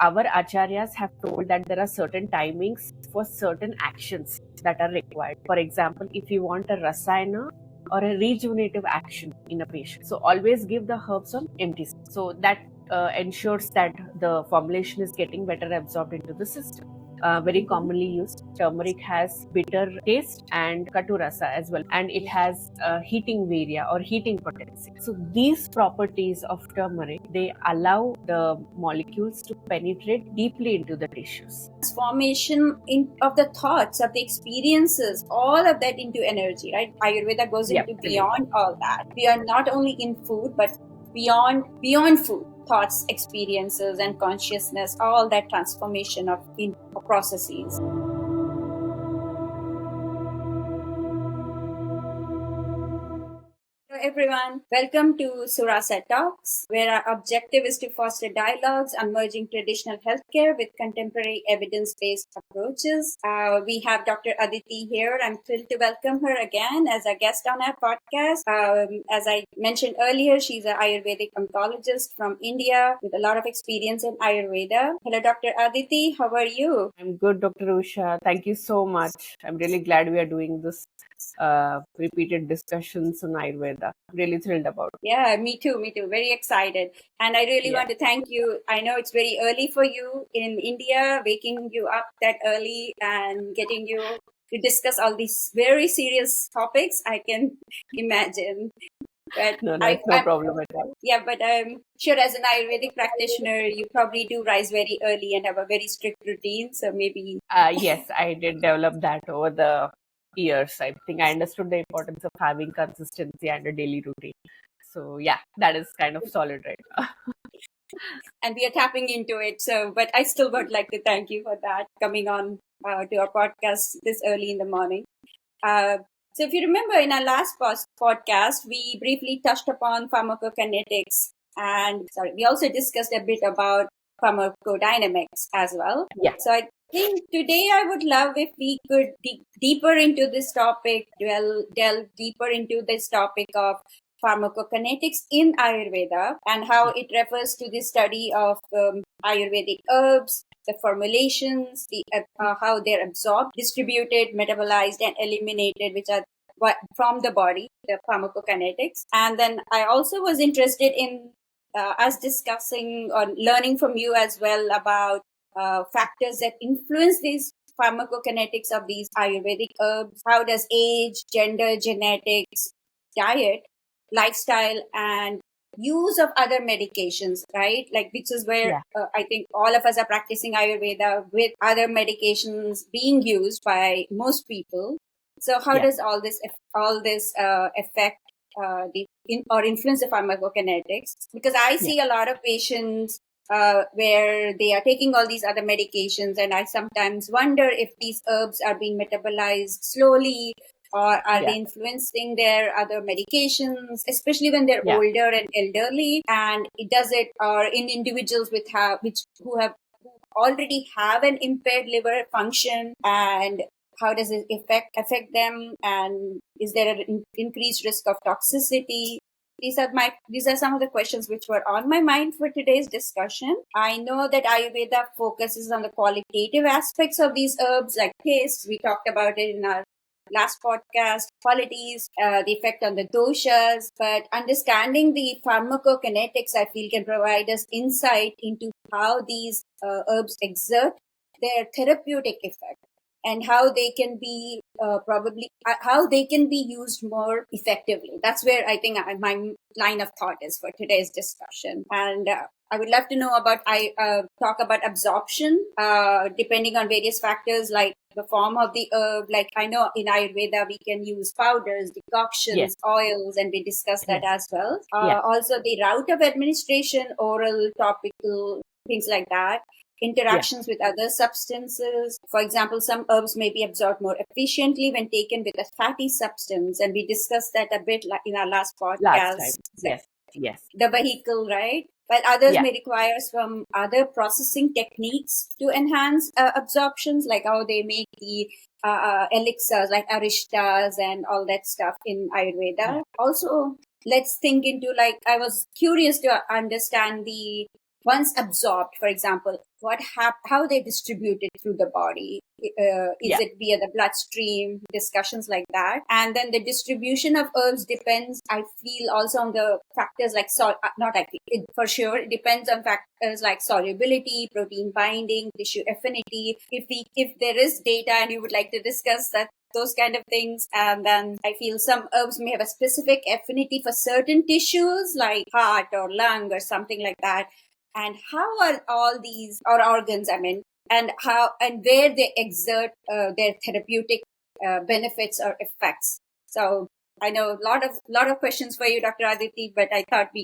our acharyas have told that there are certain timings for certain actions that are required. For example, if you want a rasayana or a rejuvenative action in a patient, so always give the herbs on empty stomach. So that ensures that the formulation is getting better absorbed into the system. Very commonly used, turmeric has bitter taste and katurasa as well, and it has heating varia or heating potency. So these properties of turmeric, they allow the molecules to penetrate deeply into the tissues. Transformation of the thoughts, of the experiences, all of that into energy, right? Ayurveda goes into beyond all that. We are not only in food, but beyond food, thoughts, experiences, and consciousness, all that transformation of processes. Hello everyone, welcome to Surasa Talks, where our objective is to foster dialogues on merging traditional healthcare with contemporary evidence-based approaches. We have Dr. Aditi here. I'm thrilled to welcome her again as a guest on our podcast. As I mentioned earlier, she's an Ayurvedic oncologist from India with a lot of experience in Ayurveda. Hello, Dr. Aditi. How are you? I'm good, Dr. Usha. Thank you so much. I'm really glad we are doing this repeated discussions on Ayurveda. Really thrilled about it. Yeah, me too. Very excited. And I really want to thank you. I know it's very early for you in India, waking you up that early and getting you to discuss all these very serious topics. I can imagine. But no problem at all. Yeah, but I'm sure as an Ayurvedic practitioner, you probably do rise very early and have a very strict routine. So maybe. Yes, I did develop that over the years. I think I understood the importance of having consistency and a daily routine. So yeah, that is kind of solid right now. And we are tapping into it. So, but I still would like to thank you for that, coming on to our podcast this early in the morning. So if you remember in our last podcast, we briefly touched upon pharmacokinetics, and we also discussed a bit about pharmacodynamics as well. Yeah. So I think today I would love if we could dig deeper into this topic, delve deeper into this topic of pharmacokinetics in Ayurveda and how it refers to the study of Ayurvedic herbs, the formulations, how they're absorbed, distributed, metabolized, and eliminated, which are from the body, the pharmacokinetics. And then I also was interested in us discussing or learning from you as well about factors that influence these pharmacokinetics of these Ayurvedic herbs. How does age, gender, genetics, diet, lifestyle, and use of other medications, right? Like, which is where I think all of us are practicing Ayurveda with other medications being used by most people. So how does all this affect or influence the pharmacokinetics? Because I see a lot of patients where they are taking all these other medications, and I sometimes wonder if these herbs are being metabolized slowly, or are they influencing their other medications, especially when they're older and elderly? And or in individuals who already have an impaired liver function, and how does it affect them? And is there an increased risk of toxicity? These are some of the questions which were on my mind for today's discussion. I know that Ayurveda focuses on the qualitative aspects of these herbs, like taste. We talked about it in our last podcast, qualities, the effect on the doshas, but understanding the pharmacokinetics, I feel, can provide us insight into how these herbs exert their therapeutic effect and how they can be how they can be used more effectively. That's where I think my line of thought is for today's discussion. And I would love to know talk about absorption, depending on various factors like the form of the herb. Like, I know in Ayurveda we can use powders, decoctions, oils, and we discussed that as well. Also the route of administration, oral, topical, things like that. Interactions with other substances. For example, some herbs may be absorbed more efficiently when taken with a fatty substance, and we discussed that a bit in our last podcast. Yes. The vehicle, right? While others may require some other processing techniques to enhance absorptions, like how they make the elixirs, like arishtas and all that stuff in Ayurveda. Also, let's think into, like, I was curious to understand the once absorbed, for example, how they distribute it through the body. Is Yeah. it via the bloodstream? Discussions like that, and then the distribution of herbs depends, I feel, also on the factors like not I feel it, for sure it depends on factors like solubility, protein binding, tissue affinity. If there is data and you would like to discuss that, those kind of things. And then I feel some herbs may have a specific affinity for certain tissues like heart or lung or something like that. And how are all these, or organs, I mean, and how and where they exert their therapeutic benefits or effects. So I know a lot of questions for you, Dr. Aditi, but I thought we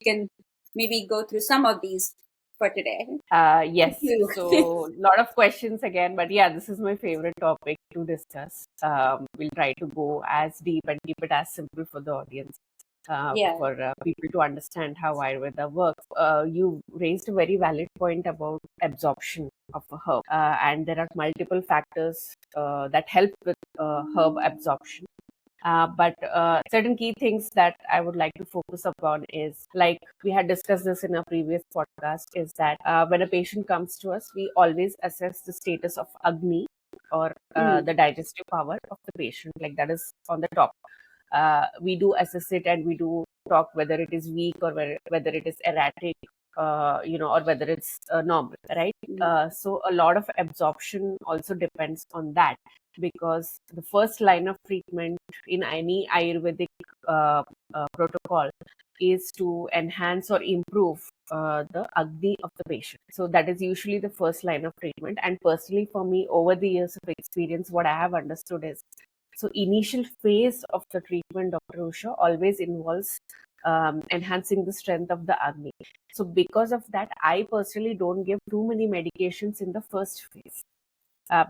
can maybe go through some of these for today. Thank Yes. you. So, a lot of questions again, but yeah, this is my favorite topic to discuss. We'll try to go as deep and keep it as simple for the audience, Yeah. for people to understand how Ayurveda works. You raised a very valid point about absorption of a herb, and there are multiple factors that help with herb absorption. But certain key things that I would like to focus upon is, like we had discussed this in a previous podcast, is that when a patient comes to us, we always assess the status of Agni, or Mm. the digestive power of the patient, like that is on the top. We do assess it, and we do talk whether it is weak or whether it is erratic, or whether it's normal, right? Mm. So a lot of absorption also depends on that, because the first line of treatment in any Ayurvedic protocol is to enhance or improve the Agni of the patient. So that is usually the first line of treatment. And personally, for me, over the years of experience, what I have understood is, so initial phase of the treatment, Dr. Usha, always involves enhancing the strength of the Agni. So because of that, I personally don't give too many medications in the first phase,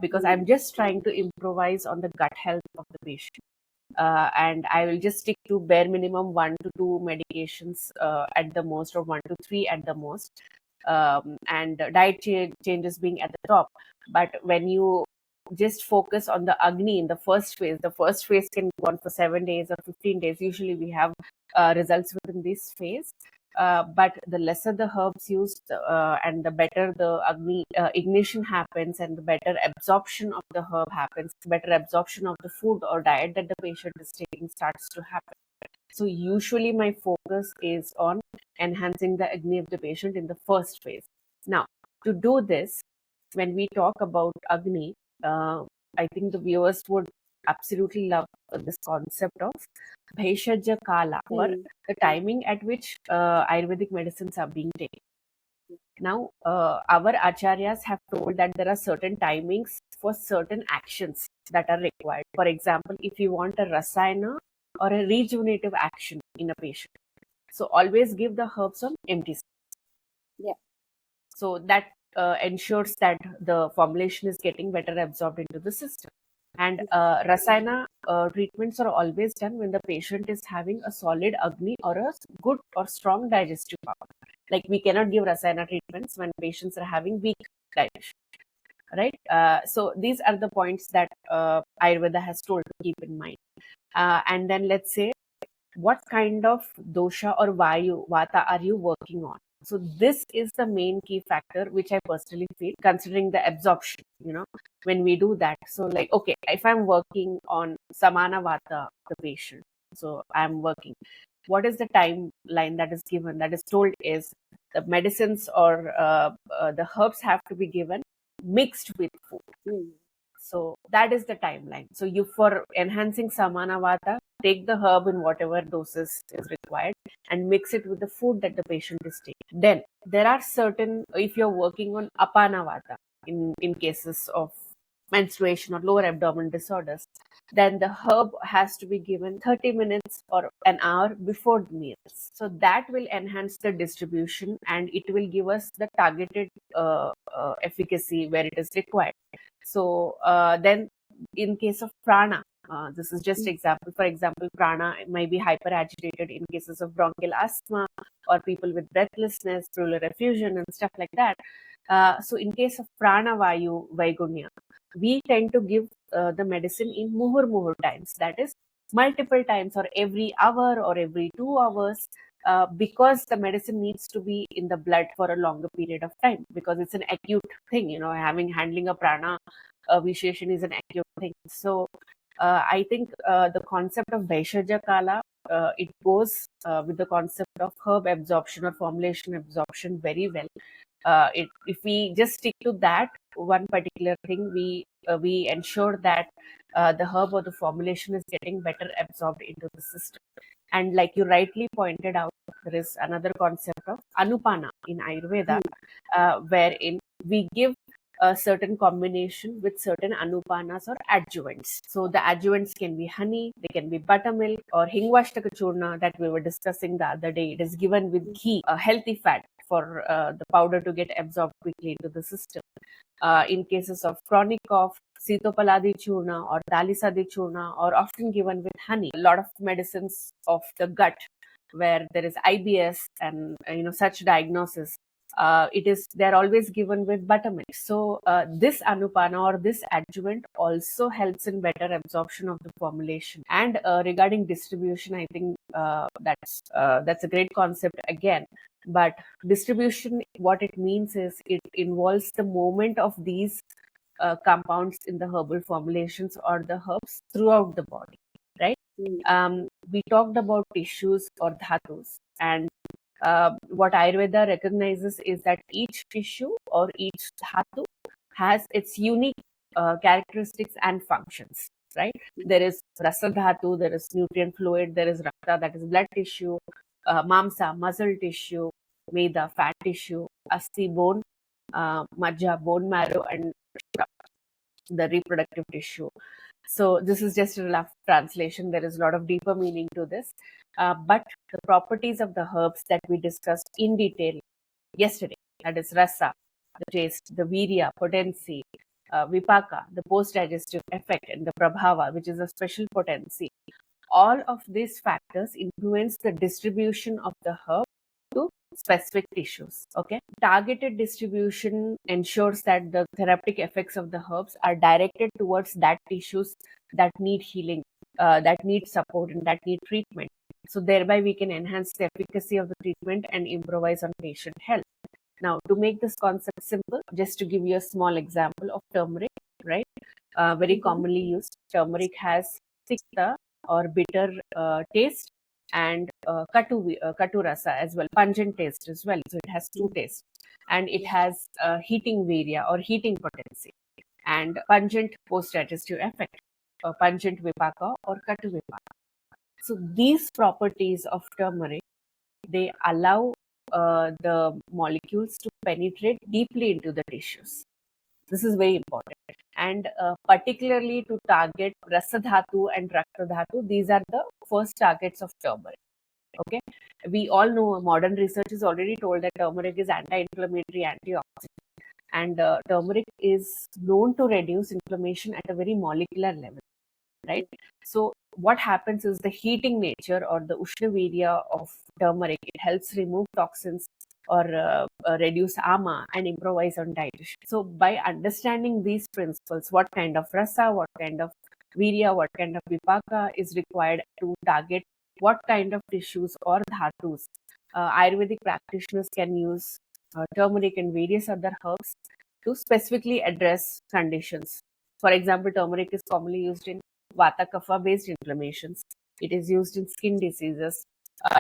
because Mm. I'm just trying to improvise on the gut health of the patient. And I will just stick to bare minimum 1 to 2 medications at the most, or 1 to 3 at the most, and diet changes being at the top. But when you just focus on the Agni in the first phase can go on for 7 days or 15 days. Usually we have results within this phase. But the lesser the herbs used, and the better the Agni ignition happens, and the better absorption of the herb happens, better absorption of the food or diet that the patient is taking starts to happen. So usually my focus is on enhancing the Agni of the patient in the first phase. Now, to do this, when we talk about Agni, I think the viewers would absolutely love this concept of Bhaishaja Kala, or Mm. the timing at which Ayurvedic medicines are being taken. Now, our acharyas have told that there are certain timings for certain actions that are required. For example, if you want a rasayana or a rejuvenative action in a patient, so always give the herbs on empty stomach. Yeah. So that ensures that the formulation is getting better absorbed into the system. And rasayana treatments are always done when the patient is having a solid Agni or a good or strong digestive power. Like, we cannot give rasayana treatments when patients are having weak digestion, right? So these are the points that Ayurveda has told to keep in mind. And then let's say, what kind of dosha or vata are you working on? So this is the main key factor, which I personally feel, considering the absorption, when we do that. So, like, okay, if I'm working on samana vata, the patient, so I'm working, what is the timeline that is given, that is told, is the medicines or the herbs have to be given mixed with food. Mm. So that is the timeline. So you, for enhancing samana vata, take the herb in whatever doses is required and mix it with the food that the patient is taking. Then there are certain, if you're working on apana vata, in cases of menstruation or lower abdomen disorders, then the herb has to be given 30 minutes or an hour before the meals. So that will enhance the distribution, and it will give us the targeted efficacy where it is required. So then, in case of prana, this is just example. For example, prana may be hyper agitated in cases of bronchial asthma or people with breathlessness, pleural effusion, and stuff like that. So in case of prana vayu vaigunya, we tend to give the medicine in muhur times, that is multiple times, or every hour or every 2 hours. because the medicine needs to be in the blood for a longer period of time, because it's an acute thing. Handling a prana vitiation is an acute thing. So I think the concept of Vaishajya Kala, it goes with the concept of herb absorption or formulation absorption very well. If we just stick to that one particular thing, we ensure that the herb or the formulation is getting better absorbed into the system. And like you rightly pointed out, there is another concept of Anupana in Ayurveda, wherein we give a certain combination with certain Anupanas or adjuvants. So the adjuvants can be honey, they can be buttermilk, or Hingvashtaka Churna that we were discussing the other day. It is given with ghee, a healthy fat, for the powder to get absorbed quickly into the system. In cases of chronic cough, Sitopaladi Churna or Dalisadi Churna are often given with honey. A lot of medicines of the gut, where there is IBS and such diagnosis, they're always given with buttermilk. So this Anupana or this adjuvant also helps in better absorption of the formulation. And regarding distribution, I think that's a great concept again. But distribution, what it means is it involves the movement of these compounds in the herbal formulations or the herbs throughout the body, right? We talked about tissues or dhatus, and what Ayurveda recognizes is that each tissue or each dhatu has its unique characteristics and functions, right? There is rasa dhatu, there is nutrient fluid, there is rakta, that is blood tissue, mamsa, muscle tissue, meda, fat tissue, asti, bone, majja, bone marrow, and the reproductive tissue. So this is just a rough translation. There is a lot of deeper meaning to this. But the properties of the herbs that we discussed in detail yesterday, that is rasa, the taste, the virya, potency, vipaka, the post-digestive effect, and the prabhava, which is a special potency. All of these factors influence the distribution of the herb to specific tissues. Okay, targeted distribution ensures that the therapeutic effects of the herbs are directed towards that tissues that need healing, that need support, and that need treatment. So thereby we can enhance the efficacy of the treatment and improvise on patient health. Now, to make this concept simple, just to give you a small example of turmeric, right? Very commonly used. Turmeric has tikta or bitter taste, and katu rasa as well, pungent taste as well. So it has two tastes, and it has heating virya or heating potency, and pungent post-digestive effect, pungent vipaka or katu vipaka. So these properties of turmeric, they allow the molecules to penetrate deeply into the tissues. This is very important. And particularly to target rasadhatu and raktadhatu, these are the first targets of turmeric. Okay, we all know modern research has already told that turmeric is anti-inflammatory, antioxidant, and turmeric is known to reduce inflammation at a very molecular level, right? So what happens is the heating nature or the ushna virya of turmeric, it helps remove toxins or reduce ama and improvise on digestion. So by understanding these principles, what kind of rasa, what kind of virya, what kind of vipaka is required to target what kind of tissues or dhatus, Ayurvedic practitioners can use turmeric and various other herbs to specifically address conditions. For example, turmeric is commonly used in vata kapha based inflammations. It is used in skin diseases.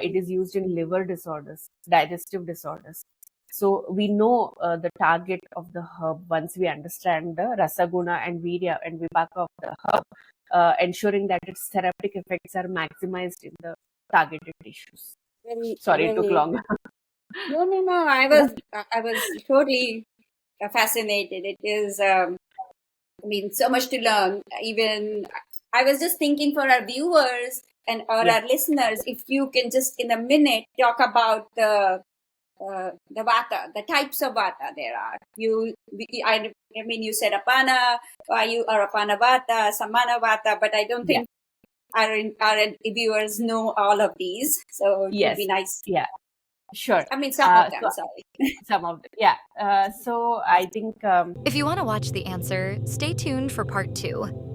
It is used in liver disorders, digestive disorders. So we know the target of the herb once we understand the rasaguna and virya and vipaka of the herb, ensuring that its therapeutic effects are maximized in the targeted tissues. Sorry, it took long. No. I was totally fascinated. It is, so much to learn. Even I was just thinking for our viewers and or our listeners, if you can just in a minute talk about the vata, the types of vata there are. You said apana, or apana vata, samana vata, but I don't think our viewers know all of these. So it would be nice. Yeah, sure. Some of them, sorry. Some of them, yeah. So I think... If you want to watch The Answer, stay tuned for part 2.